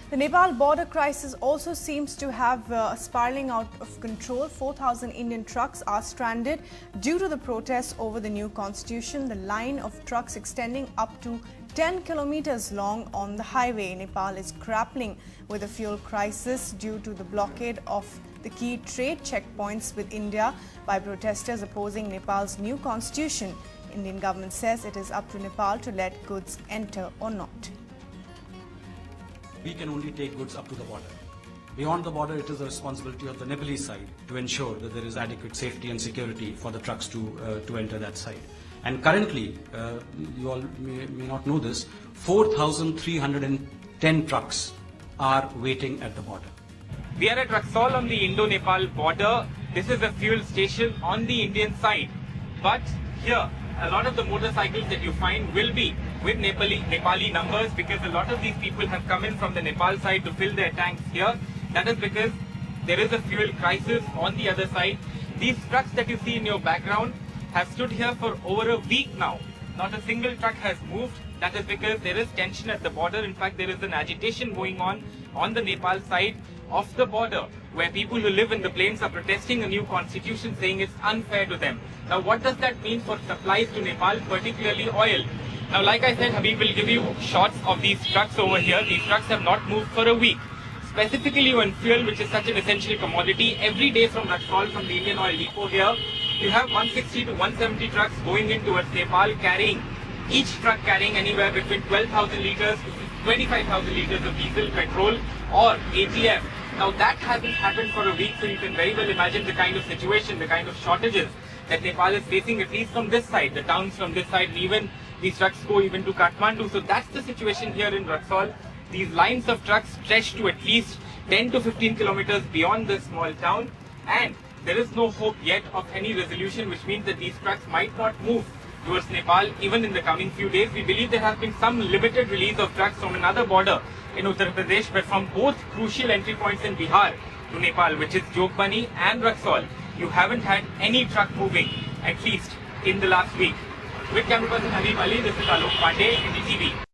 The Nepal border crisis also seems to have spiraling out of control. 4,000 Indian trucks are stranded due to the protests over the new constitution. The line of trucks extending up to 10 kilometers long on the highway. Nepal is grappling with a fuel crisis due to the blockade of the key trade checkpoints with India by protesters opposing Nepal's new constitution. Indian government says it is up to Nepal to let goods enter or not. We can only take goods up to the border. Beyond the border, it is the responsibility of the Nepalese side to ensure that there is adequate safety and security for the trucks to enter that side. And currently, you all may not know this, 4,310 trucks are waiting at the border. We are at Raxaul on the Indo-Nepal border. This is a fuel station on the Indian side. But here, a lot of the motorcycles that you find will be with Nepali numbers, because a lot of these people have come in from the Nepal side to fill their tanks here. That is because there is a fuel crisis on the other side. These trucks that you see in your background have stood here for over a week now. Not a single truck has moved. That is because there is tension at the border. In fact, there is an agitation going on the Nepal side of the border, where people who live in the plains are protesting a new constitution, saying it's unfair to them. Now, what does that mean for supplies to Nepal, particularly oil? Now, like I said, Habib will give you shots of these trucks over here. These trucks have not moved for a week. Specifically on fuel, which is such an essential commodity, every day from Raxaul, from the Indian Oil Depot here, you have 160 to 170 trucks going in towards Nepal, each truck carrying anywhere between 12,000 litres to 25,000 litres of diesel, petrol or ATF. Now, that hasn't happened for a week, so you can very well imagine the kind of situation, the kind of shortages that Nepal is facing, at least from this side, the towns from this side, and even these trucks go even to Kathmandu. So that's the situation here in Raxaul. These lines of trucks stretch to at least 10 to 15 kilometers beyond this small town, and there is no hope yet of any resolution, which means that these trucks might not move towards Nepal even in the coming few days. We believe there has been some limited release of trucks from another border in Uttar Pradesh, but from both crucial entry points in Bihar to Nepal, which is Jogbani and Raxaul, you haven't had any truck moving, at least in the last week. With camera person Habib Ali, this is Alok Pandey, NDTV.